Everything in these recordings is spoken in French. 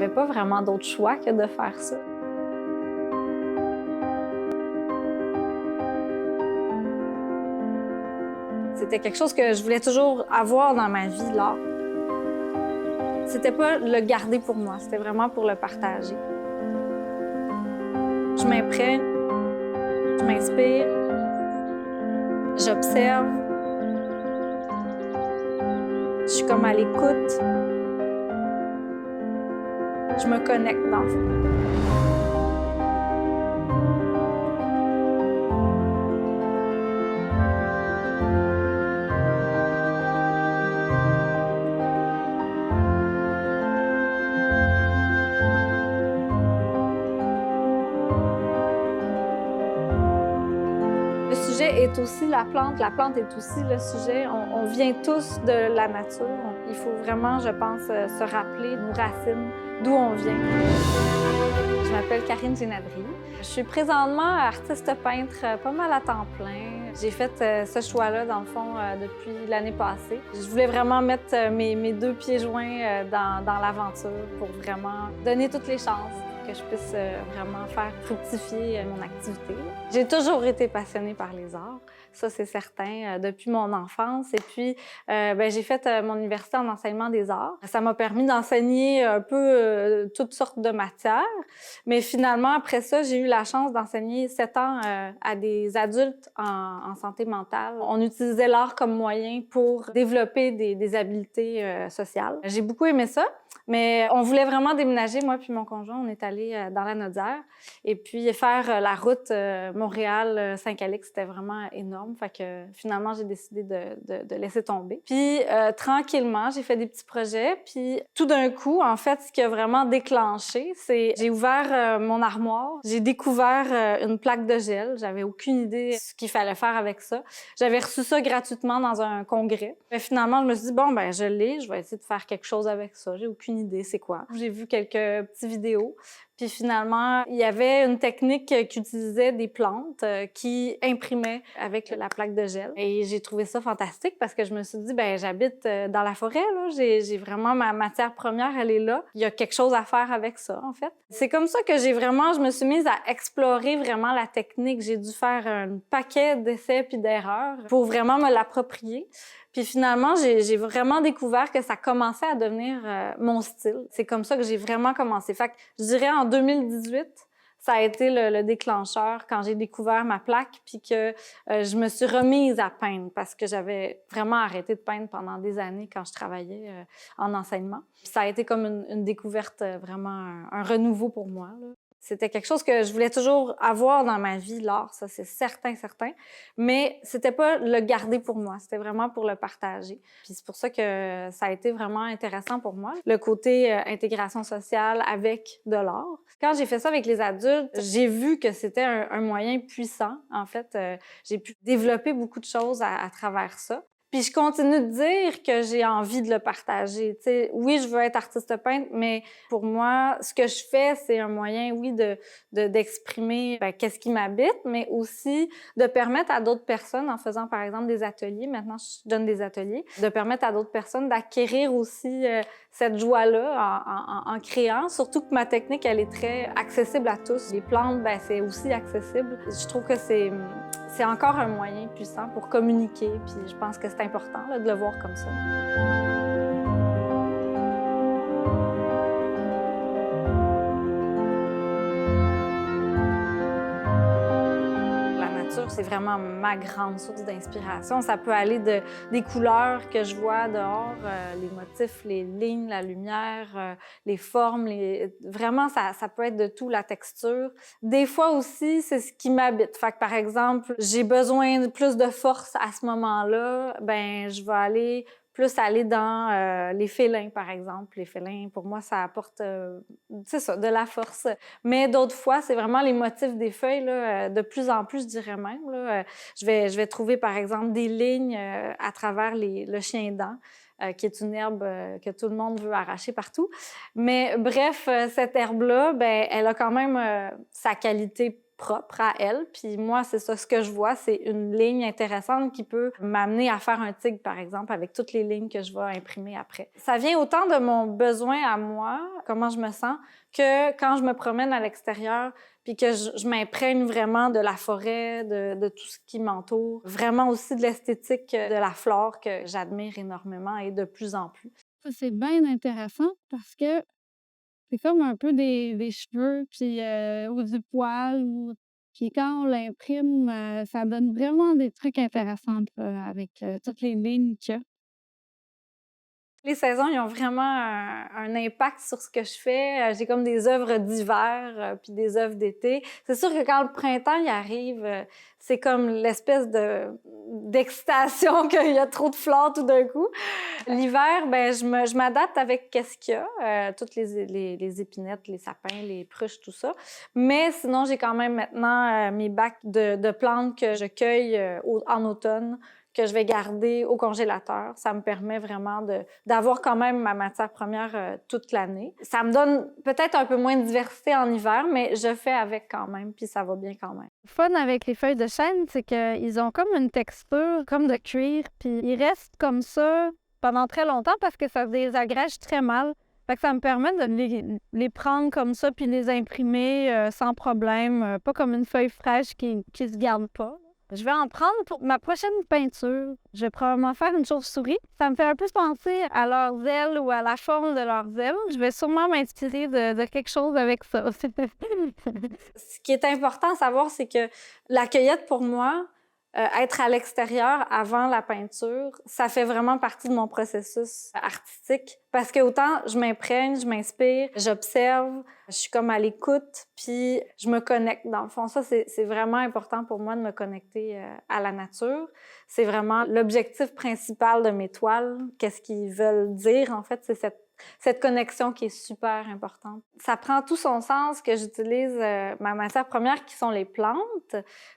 Il n'y avait pas vraiment d'autre choix que de faire ça. C'était quelque chose que je voulais toujours avoir dans ma vie, l'art. C'était pas le garder pour moi, c'était vraiment pour le partager. Je m'imprègne, je m'inspire, j'observe. Je suis comme à l'écoute. Je me connecte dans le fond. Le sujet est aussi la plante est aussi le sujet. On vient tous de la nature. Il faut vraiment, je pense, se rappeler nos racines, d'où on vient. Je m'appelle Karine Génadry. Je suis présentement artiste peintre pas mal à temps plein. J'ai fait ce choix-là, dans le fond, depuis l'année passée. Je voulais vraiment mettre mes deux pieds joints dans l'aventure pour vraiment donner toutes les chances que je puisse vraiment faire fructifier mon activité. J'ai toujours été passionnée par les arts, ça c'est certain, depuis mon enfance. Et puis, j'ai fait mon université en enseignement des arts. Ça m'a permis d'enseigner un peu toutes sortes de matières. Mais finalement, après ça, j'ai eu la chance d'enseigner 7 ans à des adultes en santé mentale. On utilisait l'art comme moyen pour développer des habiletés sociales. J'ai beaucoup aimé ça. Mais on voulait vraiment déménager, moi puis mon conjoint. On est allé dans la Nodière. Et puis faire la route Montréal-Saint-Calix, c'était vraiment énorme. Fait que finalement, j'ai décidé de laisser tomber. Puis tranquillement, j'ai fait des petits projets. Puis tout d'un coup, en fait, ce qui a vraiment déclenché, c'est j'ai ouvert mon armoire. J'ai découvert une plaque de gel. J'avais aucune idée de ce qu'il fallait faire avec ça. J'avais reçu ça gratuitement dans un congrès. Mais finalement, je me suis dit, bon, ben je l'ai. Je vais essayer de faire quelque chose avec ça. J'ai aucune idée c'est quoi. J'ai vu quelques petites vidéos. Puis finalement, il y avait une technique qui utilisait des plantes qui imprimaient avec la plaque de gel. Et j'ai trouvé ça fantastique parce que je me suis dit, ben j'habite dans la forêt, là. J'ai vraiment ma matière première, elle est là. Il y a quelque chose à faire avec ça, en fait. C'est comme ça que je me suis mise à explorer vraiment la technique. J'ai dû faire un paquet d'essais puis d'erreurs pour vraiment me l'approprier. Puis finalement, j'ai vraiment découvert que ça commençait à devenir mon style. C'est comme ça que j'ai vraiment commencé. Fait que je dirais en 2018, ça a été le déclencheur quand j'ai découvert ma plaque puis que je me suis remise à peindre parce que j'avais vraiment arrêté de peindre pendant des années quand je travaillais en enseignement. Puis ça a été comme une découverte, vraiment un renouveau pour moi, là. C'était quelque chose que je voulais toujours avoir dans ma vie, l'art, ça c'est certain. Mais c'était pas le garder pour moi, c'était vraiment pour le partager. Puis c'est pour ça que ça a été vraiment intéressant pour moi, le côté intégration sociale avec de l'art. Quand j'ai fait ça avec les adultes, j'ai vu que c'était un moyen puissant. En fait, j'ai pu développer beaucoup de choses à travers ça. Puis je continue de dire que j'ai envie de le partager. Tu sais, oui, je veux être artiste peintre, mais pour moi, ce que je fais, c'est un moyen, oui, d'exprimer qu'est-ce qui m'habite, mais aussi de permettre à d'autres personnes, en faisant par exemple des ateliers, maintenant je donne des ateliers, de permettre à d'autres personnes d'acquérir aussi cette joie-là en créant. Surtout que ma technique, elle est très accessible à tous. Les plantes, ben c'est aussi accessible. Je trouve que c'est encore un moyen puissant pour communiquer, puis je pense que c'est important là, de le voir comme ça. C'est vraiment ma grande source d'inspiration. Ça peut aller des couleurs que je vois dehors, les motifs, les lignes, la lumière, les formes. Vraiment, ça peut être de tout, la texture. Des fois aussi, c'est ce qui m'habite. Fait que, par exemple, j'ai besoin de plus de force à ce moment-là, ben je vais aller dans les félins, par exemple. Les félins, pour moi, ça apporte, c'est ça, de la force. Mais d'autres fois, c'est vraiment les motifs des feuilles, là, de plus en plus, je dirais même. Là, je vais trouver, par exemple, des lignes à travers le chien-dent, qui est une herbe que tout le monde veut arracher partout. Mais bref, cette herbe-là, ben, elle a quand même sa qualité propre à elle. Puis moi, c'est ça, ce que je vois, c'est une ligne intéressante qui peut m'amener à faire un tigre, par exemple, avec toutes les lignes que je vais imprimer après. Ça vient autant de mon besoin à moi, comment je me sens, que quand je me promène à l'extérieur, puis que je m'imprègne vraiment de la forêt, de tout ce qui m'entoure, vraiment aussi de l'esthétique de la flore que j'admire énormément et de plus en plus. Ça, c'est bien intéressant parce que c'est comme un peu des cheveux puis ou du poil ou puis quand on l'imprime, ça donne vraiment des trucs intéressants, avec, toutes les lignes qu'il y a. Les saisons, ils ont vraiment un impact sur ce que je fais. J'ai comme des œuvres d'hiver, puis des œuvres d'été. C'est sûr que quand le printemps il arrive, c'est comme l'espèce d'excitation qu'il y a trop de fleurs tout d'un coup. L'hiver, ben je m'adapte avec qu'est-ce qu'il y a, toutes les épinettes, les sapins, les pruches, tout ça. Mais sinon, j'ai quand même maintenant mes bacs de plantes que je cueille en automne, que je vais garder au congélateur. Ça me permet vraiment d'avoir quand même ma matière première toute l'année. Ça me donne peut-être un peu moins de diversité en hiver, mais je fais avec quand même, puis ça va bien quand même. Le fun avec les feuilles de chêne, c'est qu'ils ont comme une texture comme de cuir, puis ils restent comme ça pendant très longtemps parce que ça se désagrège très mal. Fait que ça me permet de les prendre comme ça puis les imprimer sans problème, pas comme une feuille fraîche qui se garde pas. Je vais en prendre pour ma prochaine peinture. Je vais probablement faire une chauve-souris. Ça me fait un peu penser à leurs ailes ou à la forme de leurs ailes. Je vais sûrement m'inspirer de quelque chose avec ça. Ce qui est important à savoir, c'est que la cueillette, pour moi, être à l'extérieur avant la peinture, ça fait vraiment partie de mon processus artistique parce que autant je m'imprègne, je m'inspire, j'observe, je suis comme à l'écoute, puis je me connecte. Dans le fond, ça, c'est vraiment important pour moi de me connecter à la nature. C'est vraiment l'objectif principal de mes toiles. Qu'est-ce qu'ils veulent dire, en fait, c'est cette connexion qui est super importante. Ça prend tout son sens que j'utilise ma matière première qui sont les plantes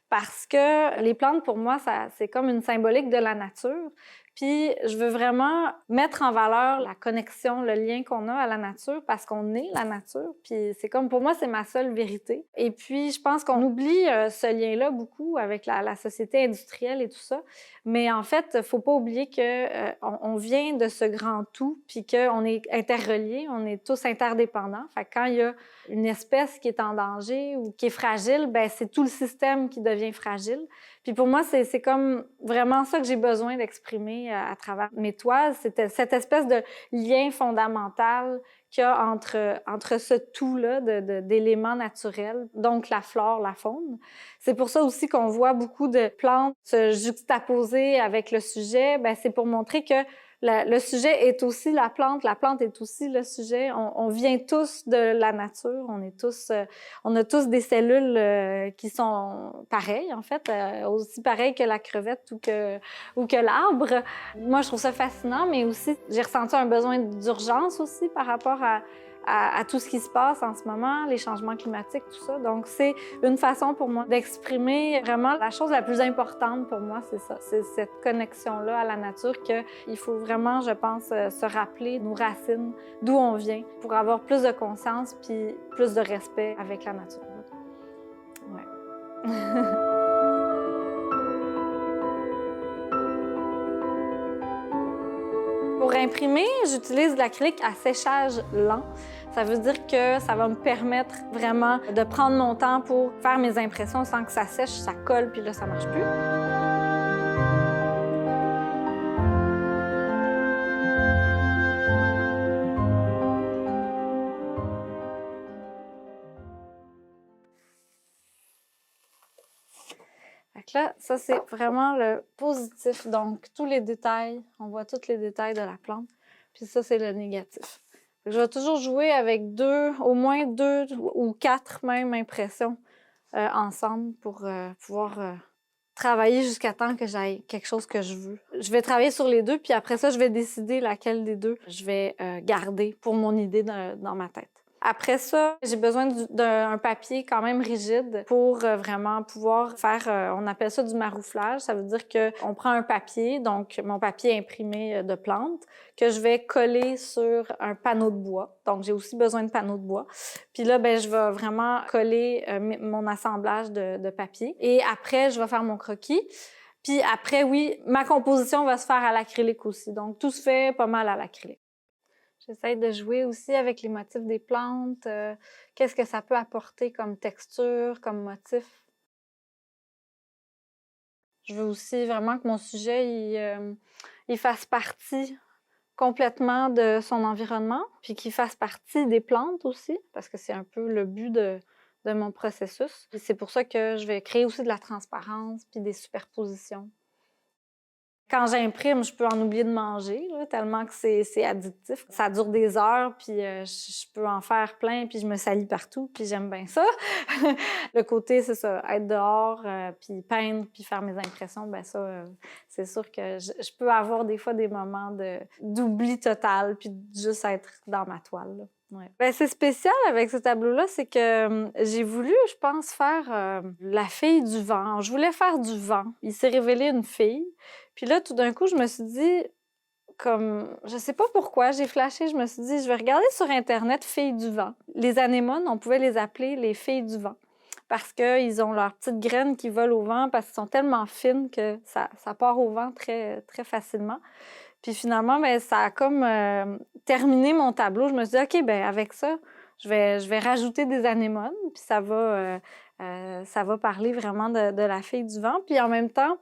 parce que les plantes, pour moi, c'est comme une symbolique de la nature. Puis je veux vraiment mettre en valeur la connexion, le lien qu'on a à la nature parce qu'on est la nature. Puis c'est comme, pour moi, c'est ma seule vérité. Et puis je pense qu'on oublie ce lien-là beaucoup avec la société industrielle et tout ça. Mais en fait, faut pas oublier que on vient de ce grand tout, puis qu'on est interreliés, on est tous interdépendants. Fait que quand il y a une espèce qui est en danger ou qui est fragile, ben c'est tout le système qui devient fragile. Puis pour moi, c'est comme vraiment ça que j'ai besoin d'exprimer à travers mes toiles, c'est cette espèce de lien fondamental qu'il y a entre ce tout-là d'éléments naturels, donc la flore, la faune. C'est pour ça aussi qu'on voit beaucoup de plantes se juxtaposer avec le sujet. Ben, c'est pour montrer que le sujet est aussi la plante est aussi le sujet. On vient tous de la nature, on a tous des cellules qui sont pareilles, en fait, aussi pareilles que la crevette ou que l'arbre. Moi, je trouve ça fascinant, mais aussi, j'ai ressenti un besoin d'urgence aussi par rapport à tout ce qui se passe en ce moment, les changements climatiques, tout ça. Donc, c'est une façon pour moi d'exprimer vraiment la chose la plus importante pour moi, c'est ça. C'est cette connexion-là à la nature qu'il faut vraiment, je pense, se rappeler nos racines, d'où on vient, pour avoir plus de conscience puis plus de respect avec la nature. Ouais. Pour imprimer, j'utilise de l'acrylique à séchage lent. Ça veut dire que ça va me permettre vraiment de prendre mon temps pour faire mes impressions sans que ça sèche, ça colle, puis là, ça marche plus. Fait que là, ça, c'est vraiment le positif. Donc, tous les détails, on voit tous les détails de la plante. Puis ça, c'est le négatif. Fait que je vais toujours jouer avec au moins deux ou quatre même impressions ensemble pour pouvoir travailler jusqu'à temps que j'aille quelque chose que je veux. Je vais travailler sur les deux, puis après ça, je vais décider laquelle des deux je vais garder pour mon idée dans ma tête. Après ça, j'ai besoin d'un papier quand même rigide pour vraiment pouvoir faire, on appelle ça du marouflage. Ça veut dire qu'on prend un papier, donc mon papier imprimé de plantes, que je vais coller sur un panneau de bois. Donc, j'ai aussi besoin de panneaux de bois. Puis là, ben, je vais vraiment coller mon assemblage de papier. Et après, je vais faire mon croquis. Puis après, oui, ma composition va se faire à l'acrylique aussi. Donc, tout se fait pas mal à l'acrylique. J'essaie de jouer aussi avec les motifs des plantes. Qu'est-ce que ça peut apporter comme texture, comme motif? Je veux aussi vraiment que mon sujet, il fasse partie complètement de son environnement, puis qu'il fasse partie des plantes aussi, parce que c'est un peu le but de mon processus. C'est pour ça que je vais créer aussi de la transparence, puis des superpositions. Quand j'imprime, je peux en oublier de manger, là, tellement que c'est addictif. Ça dure des heures, puis je peux en faire plein, puis je me salis partout, puis j'aime bien ça. Le côté, c'est ça, être dehors, puis peindre, puis faire mes impressions, ben ça, c'est sûr que je peux avoir des fois des moments d'oubli total, puis juste être dans ma toile, là. Ouais. Ben, c'est spécial avec ce tableau-là, c'est que j'ai voulu, je pense, faire la fille du vent. Je voulais faire du vent. Il s'est révélé une fille. Puis là, tout d'un coup, je me suis dit, comme, je sais pas pourquoi, j'ai flashé, je me suis dit, je vais regarder sur Internet filles du vent. Les anémones, on pouvait les appeler les filles du vent parce qu'ils ont leurs petites graines qui volent au vent parce qu'elles sont tellement fines que ça part au vent très, très facilement. Puis finalement, ben, ça a comme terminé mon tableau. Je me suis dit, OK, ben avec ça, je vais rajouter des anémones, puis ça va parler vraiment de la fille du vent. Puis en même temps,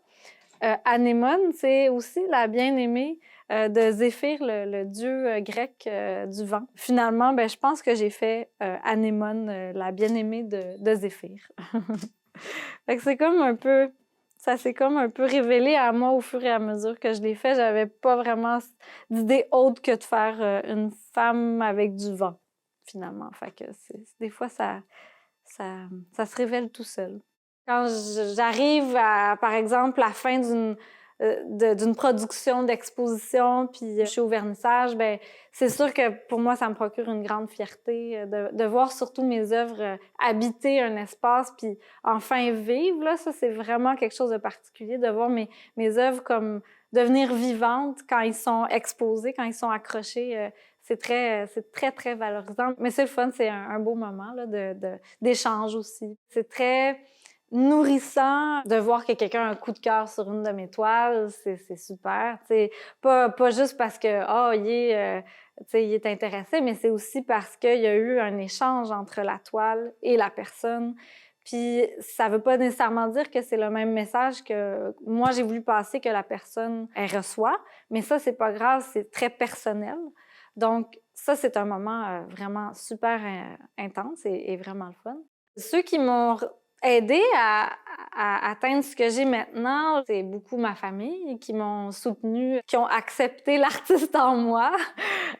anémone, c'est aussi la bien-aimée de Zéphyr, le dieu grec du vent. Finalement, ben, je pense que j'ai fait Anémone, la bien-aimée de Zéphyr. Fait que c'est comme un peu... Ça s'est comme un peu révélé à moi au fur et à mesure que je l'ai fait. J'avais pas vraiment d'idée autre que de faire une femme avec du vent, finalement. Fait que des fois, ça se révèle tout seul. Quand j'arrive à, par exemple, la fin d'une production d'exposition, puis je suis au vernissage, ben c'est sûr que pour moi, ça me procure une grande fierté de voir surtout mes œuvres habiter un espace, puis enfin vivre. Là, ça, c'est vraiment quelque chose de particulier, de voir mes œuvres comme devenir vivantes quand ils sont exposés, quand ils sont accrochés. C'est très, très valorisant. Mais c'est le fun, c'est un beau moment là, d'échange aussi. C'est très nourrissant de voir que quelqu'un a un coup de cœur sur une de mes toiles, c'est super. T'sais, pas juste parce que il est intéressé, mais c'est aussi parce qu'il y a eu un échange entre la toile et la personne. Puis ça veut pas nécessairement dire que c'est le même message que moi j'ai voulu passer que la personne elle reçoit, mais ça c'est pas grave, c'est très personnel. Donc ça c'est un moment vraiment super intense et vraiment le fun. Ceux qui m'ont aidé à atteindre ce que j'ai maintenant, c'est beaucoup ma famille qui m'ont soutenue, qui ont accepté l'artiste en moi.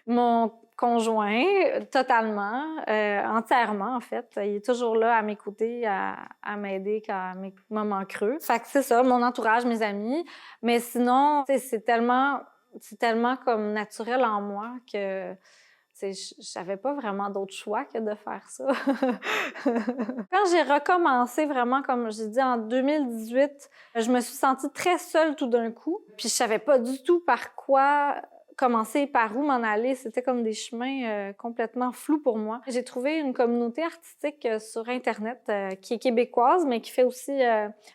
Mon conjoint, totalement, entièrement, en fait. Il est toujours là à m'écouter, à m'aider à mes moments creux. Fait que c'est ça, mon entourage, mes amis. Mais sinon, c'est tellement comme naturel en moi que j'avais pas vraiment d'autre choix que de faire ça. Quand j'ai recommencé vraiment, comme j'ai dit, en 2018, je me suis sentie très seule tout d'un coup. Puis je savais pas du tout par quoi commencer, par où m'en aller. C'était comme des chemins complètement flous pour moi. J'ai trouvé une communauté artistique sur Internet qui est québécoise, mais qui fait aussi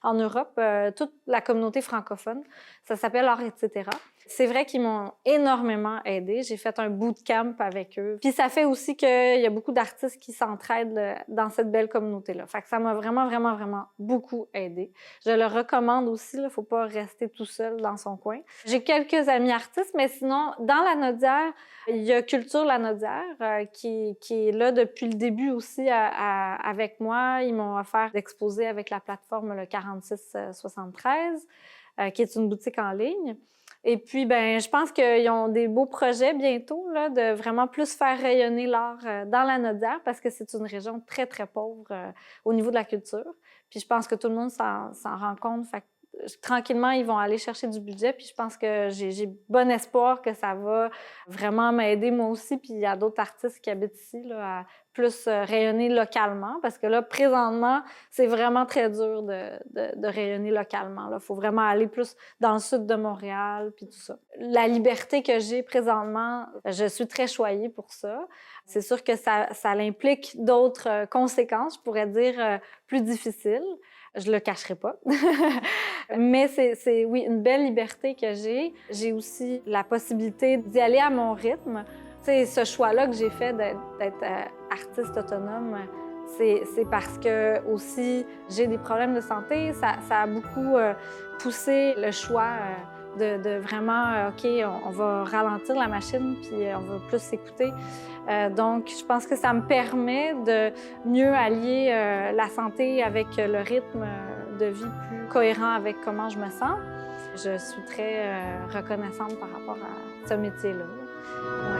en Europe toute la communauté francophone. Ça s'appelle Art Etc. C'est vrai qu'ils m'ont énormément aidée. J'ai fait un bootcamp avec eux. Puis ça fait aussi qu'il y a beaucoup d'artistes qui s'entraident dans cette belle communauté-là. Fait que ça m'a vraiment, vraiment, vraiment beaucoup aidée. Je le recommande aussi, il faut pas rester tout seul dans son coin. J'ai quelques amis artistes, mais sinon, dans la Nodière, il y a Culture La Nodière qui est là depuis le début aussi avec moi. Ils m'ont offert d'exposer avec la plateforme le 4673, qui est une boutique en ligne. Et puis, ben, je pense qu'ils ont des beaux projets bientôt, là, de vraiment plus faire rayonner l'art dans la Nodière parce que c'est une région très, très pauvre au niveau de la culture. Puis je pense que tout le monde s'en rend compte. Fait que tranquillement, ils vont aller chercher du budget, puis je pense que j'ai bon espoir que ça va vraiment m'aider moi aussi, puis il y a d'autres artistes qui habitent ici, là, à plus rayonner localement, parce que là, présentement, c'est vraiment très dur de rayonner localement. Il faut vraiment aller plus dans le sud de Montréal, puis tout ça. La liberté que j'ai présentement, je suis très choyée pour ça. C'est sûr que ça implique d'autres conséquences, je pourrais dire, plus difficiles. Je le cacherai pas. Mais c'est, oui, une belle liberté que j'ai. J'ai aussi la possibilité d'y aller à mon rythme. C'est ce choix-là que j'ai fait d'être artiste autonome. C'est parce que aussi j'ai des problèmes de santé. Ça a beaucoup poussé le choix de vraiment, OK, on va ralentir la machine puis on va plus s'écouter. Donc, je pense que ça me permet de mieux allier la santé avec le rythme de vie plus cohérent avec comment je me sens. Je suis très reconnaissante par rapport à ce métier-là. Ouais.